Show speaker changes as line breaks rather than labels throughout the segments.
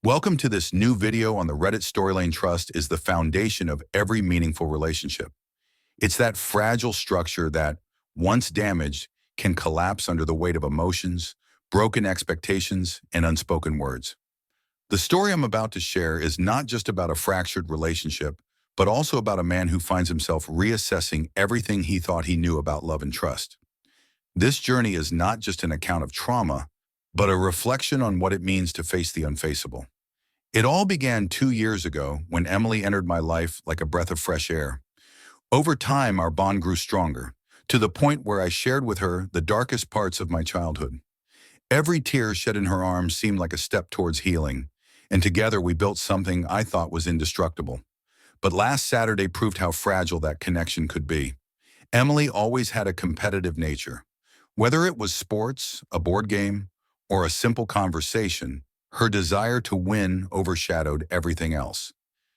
Welcome to this new video on the Reddit Storylane. Trust is the foundation of every meaningful relationship. It's that fragile structure that, once damaged, can collapse under the weight of emotions, broken expectations, and unspoken words. The story I'm about to share is not just about a fractured relationship, but also about a man who finds himself reassessing everything he thought he knew about love and trust. This journey is not just an account of trauma, but a reflection on what it means to face the unfaceable. It all began 2 years ago when Emily entered my life like a breath of fresh air. Over time, our bond grew stronger, to the point where I shared with her the darkest parts of my childhood. Every tear shed in her arms seemed like a step towards healing, and together we built something I thought was indestructible. But last Saturday proved how fragile that connection could be. Emily always had a competitive nature. Whether it was sports, a board game, or a simple conversation, her desire to win overshadowed everything else.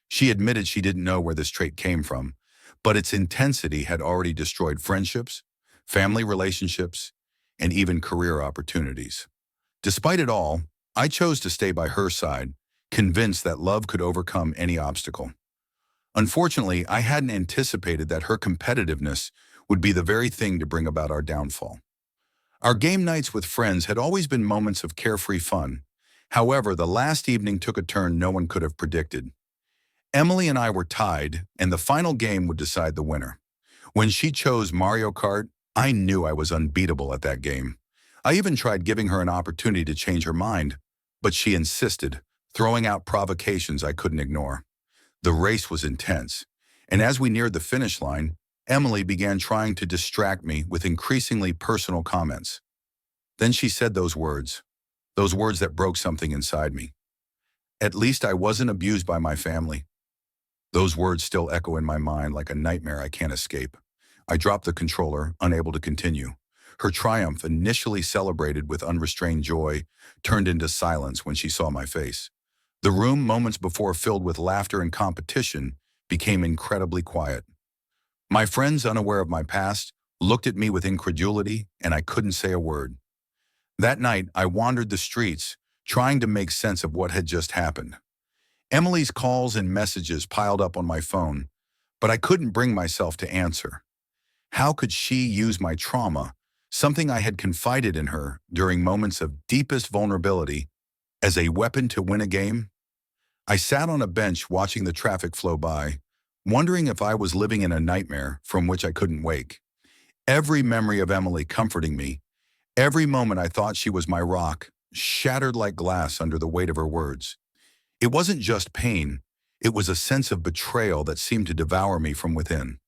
She admitted she didn't know where this trait came from, but its intensity had already destroyed friendships, family relationships, and even career opportunities. Despite it all, I chose to stay by her side, convinced that love could overcome any obstacle. Unfortunately, I hadn't anticipated that her competitiveness would be the very thing to bring about our downfall. Our game nights with friends had always been moments of carefree fun. However, the last evening took a turn no one could have predicted. Emily and I were tied, and the final game would decide the winner. When she chose Mario Kart, I knew I was unbeatable at that game. I even tried giving her an opportunity to change her mind, but she insisted, throwing out provocations I couldn't ignore. The race was intense, and as we neared the finish line, Emily began trying to distract me with increasingly personal comments. Then she said those words that broke something inside me. At least I wasn't abused by my family. Those words still echo in my mind like a nightmare I can't escape. I dropped the controller, unable to continue. Her triumph, initially celebrated with unrestrained joy, turned into silence when she saw my face. The room, moments before filled with laughter and competition, became incredibly quiet. My friends, unaware of my past, looked at me with incredulity, and I couldn't say a word. That night, I wandered the streets, trying to make sense of what had just happened. Emily's calls and messages piled up on my phone, but I couldn't bring myself to answer. How could she use my trauma, something I had confided in her during moments of deepest vulnerability, as a weapon to win a game? I sat on a bench watching the traffic flow by, wondering if I was living in a nightmare from which I couldn't wake. Every memory of Emily comforting me, every moment I thought she was my rock, shattered like glass under the weight of her words. It wasn't just pain, it was a sense of betrayal that seemed to devour me from within.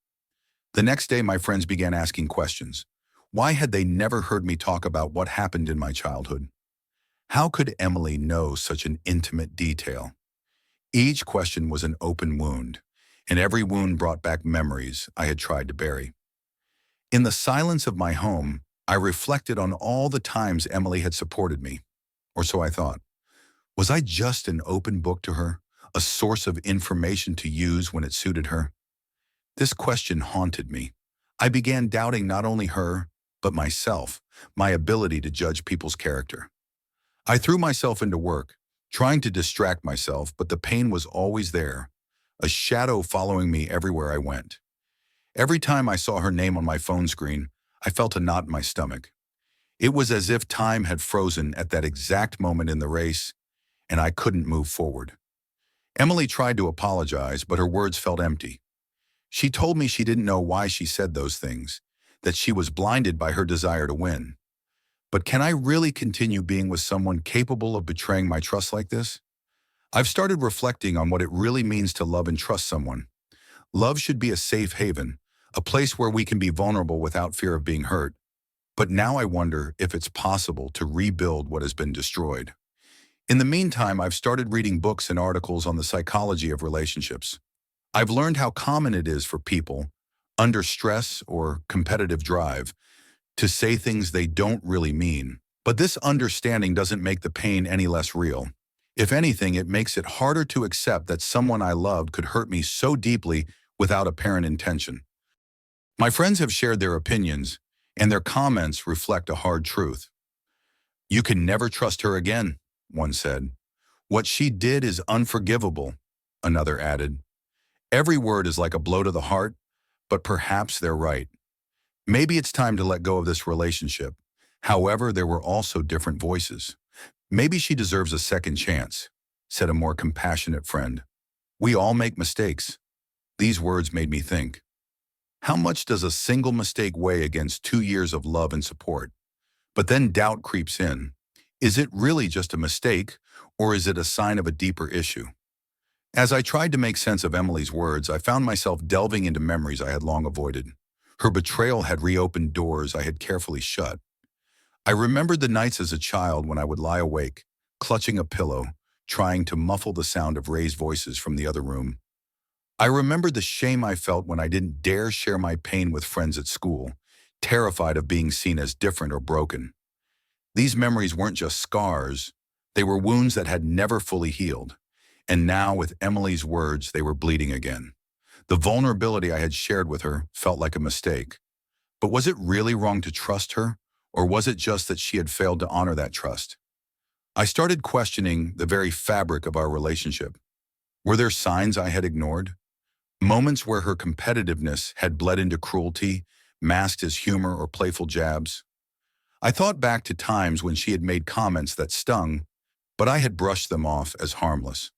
The next day, my friends began asking questions. Why had they never heard me talk about what happened in my childhood? How could Emily know such an intimate detail? Each question was an open wound, and every wound brought back memories I had tried to bury. In the silence of my home, I reflected on all the times Emily had supported me, or so I thought. Was I just an open book to her, a source of information to use when it suited her? This question haunted me. I began doubting not only her, but myself, my ability to judge people's character. I threw myself into work, trying to distract myself, but the pain was always there, a shadow following me everywhere I went. Every time I saw her name on my phone screen, I felt a knot in my stomach. It was as if time had frozen at that exact moment in the race, and I couldn't move forward. Emily tried to apologize, but her words felt empty. She told me she didn't know why she said those things, that she was blinded by her desire to win. But can I really continue being with someone capable of betraying my trust like this? I've started reflecting on what it really means to love and trust someone. Love should be a safe haven, a place where we can be vulnerable without fear of being hurt. But now I wonder if it's possible to rebuild what has been destroyed. In the meantime, I've started reading books and articles on the psychology of relationships. I've learned how common it is for people, under stress or competitive drive, to say things they don't really mean. But this understanding doesn't make the pain any less real. If anything, it makes it harder to accept that someone I loved could hurt me so deeply without apparent intention. My friends have shared their opinions, and their comments reflect a hard truth. "You can never trust her again," one said. What she did is unforgivable, another added. Every word is like a blow to the heart, but perhaps they're right. Maybe it's time to let go of this relationship. However, there were also different voices. Maybe she deserves a second chance, said a more compassionate friend. We all make mistakes. These words made me think. How much does a single mistake weigh against 2 years of love and support? But then doubt creeps in. Is it really just a mistake, or is it a sign of a deeper issue? As I tried to make sense of Emily's words, I found myself delving into memories I had long avoided. Her betrayal had reopened doors I had carefully shut. I remembered the nights as a child when I would lie awake, clutching a pillow, trying to muffle the sound of raised voices from the other room. I remembered the shame I felt when I didn't dare share my pain with friends at school, terrified of being seen as different or broken. These memories weren't just scars, they were wounds that had never fully healed. And now, with Emily's words, they were bleeding again. The vulnerability I had shared with her felt like a mistake. But was it really wrong to trust her, or was it just that she had failed to honor that trust? I started questioning the very fabric of our relationship. Were there signs I had ignored? Moments where her competitiveness had bled into cruelty, masked as humor or playful jabs? I thought back to times when she had made comments that stung, but I had brushed them off as harmless.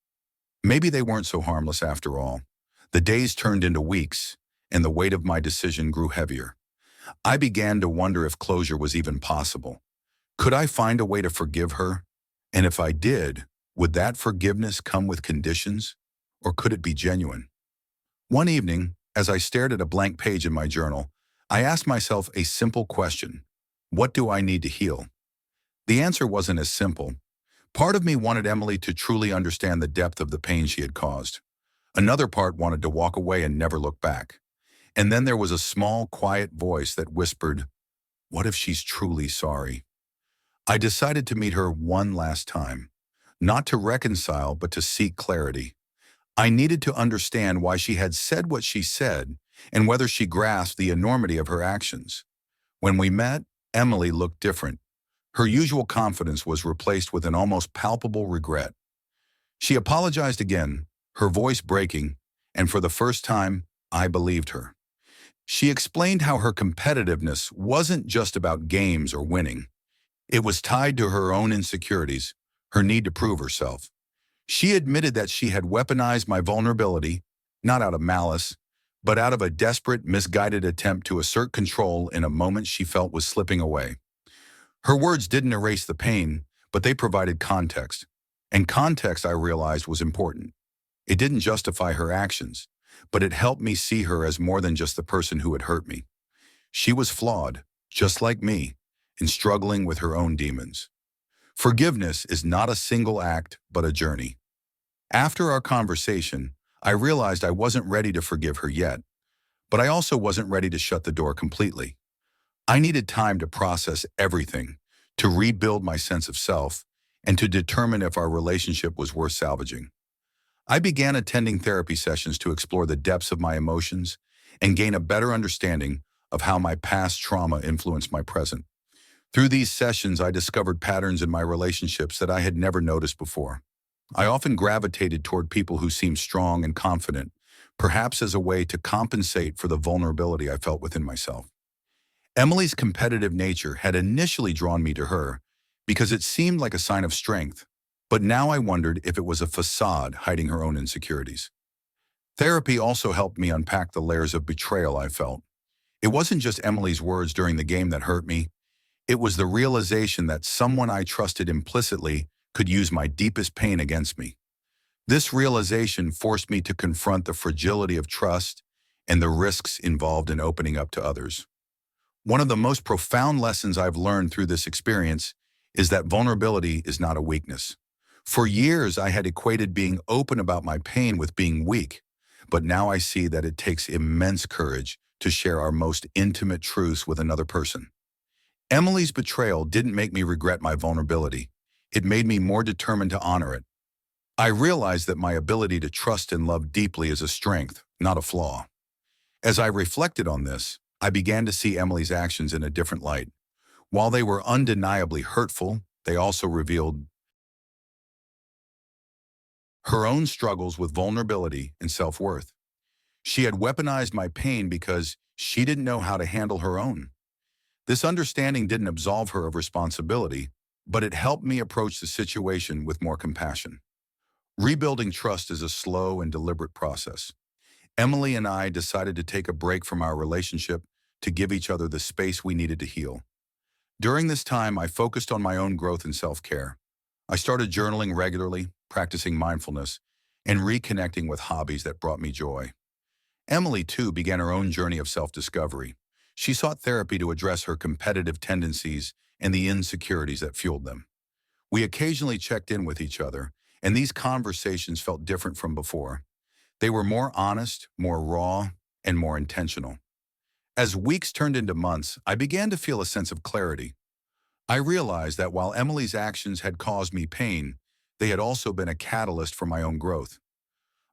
Maybe they weren't so harmless after all. The days turned into weeks, and the weight of my decision grew heavier. I began to wonder if closure was even possible. Could I find a way to forgive her? And if I did, would that forgiveness come with conditions? Or could it be genuine? One evening, as I stared at a blank page in my journal, I asked myself a simple question. What do I need to heal? The answer wasn't as simple. Part of me wanted Emily to truly understand the depth of the pain she had caused. Another part wanted to walk away and never look back. And then there was a small, quiet voice that whispered, "What if she's truly sorry?" I decided to meet her one last time, not to reconcile, but to seek clarity. I needed to understand why she had said what she said and whether she grasped the enormity of her actions. When we met, Emily looked different. Her usual confidence was replaced with an almost palpable regret. She apologized again, her voice breaking, and for the first time, I believed her. She explained how her competitiveness wasn't just about games or winning. It was tied to her own insecurities, her need to prove herself. She admitted that she had weaponized my vulnerability, not out of malice, but out of a desperate, misguided attempt to assert control in a moment she felt was slipping away. Her words didn't erase the pain, but they provided context. And context, I realized, was important. It didn't justify her actions, but it helped me see her as more than just the person who had hurt me. She was flawed, just like me, and struggling with her own demons. Forgiveness is not a single act, but a journey. After our conversation, I realized I wasn't ready to forgive her yet, but I also wasn't ready to shut the door completely. I needed time to process everything, to rebuild my sense of self, and to determine if our relationship was worth salvaging. I began attending therapy sessions to explore the depths of my emotions and gain a better understanding of how my past trauma influenced my present. Through these sessions, I discovered patterns in my relationships that I had never noticed before. I often gravitated toward people who seemed strong and confident, perhaps as a way to compensate for the vulnerability I felt within myself. Emily's competitive nature had initially drawn me to her because it seemed like a sign of strength, but now I wondered if it was a facade hiding her own insecurities. Therapy also helped me unpack the layers of betrayal I felt. It wasn't just Emily's words during the game that hurt me. It was the realization that someone I trusted implicitly could use my deepest pain against me. This realization forced me to confront the fragility of trust and the risks involved in opening up to others. One of the most profound lessons I've learned through this experience is that vulnerability is not a weakness. For years, I had equated being open about my pain with being weak, but now I see that it takes immense courage to share our most intimate truths with another person. Emily's betrayal didn't make me regret my vulnerability. It made me more determined to honor it. I realized that my ability to trust and love deeply is a strength, not a flaw. As I reflected on this, I began to see Emily's actions in a different light. While they were undeniably hurtful, they also revealed her own struggles with vulnerability and self-worth. She had weaponized my pain because she didn't know how to handle her own. This understanding didn't absolve her of responsibility, but it helped me approach the situation with more compassion. Rebuilding trust is a slow and deliberate process. Emily and I decided to take a break from our relationship to give each other the space we needed to heal. During this time, I focused on my own growth and self-care. I started journaling regularly, practicing mindfulness, and reconnecting with hobbies that brought me joy. Emily, too, began her own journey of self-discovery. She sought therapy to address her competitive tendencies and the insecurities that fueled them. We occasionally checked in with each other, and these conversations felt different from before. They were more honest, more raw, and more intentional. As weeks turned into months, I began to feel a sense of clarity. I realized that while Emily's actions had caused me pain, they had also been a catalyst for my own growth.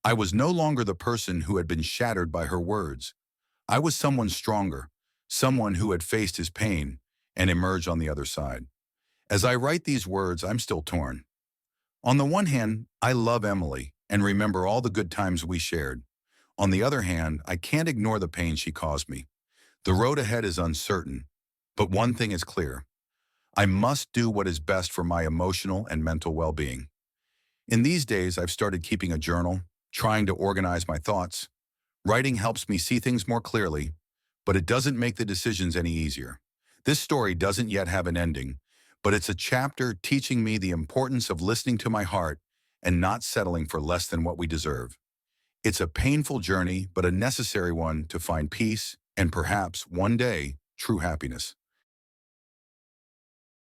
I was no longer the person who had been shattered by her words. I was someone stronger, someone who had faced his pain and emerged on the other side. As I write these words, I'm still torn. On the one hand, I love Emily and remember all the good times we shared. On the other hand, I can't ignore the pain she caused me. The road ahead is uncertain, but one thing is clear. I must do what is best for my emotional and mental well-being. In these days, I've started keeping a journal, trying to organize my thoughts. Writing helps me see things more clearly, but it doesn't make the decisions any easier. This story doesn't yet have an ending, but it's a chapter teaching me the importance of listening to my heart and not settling for less than what we deserve. It's a painful journey, but a necessary one to find peace and perhaps, one day, true happiness.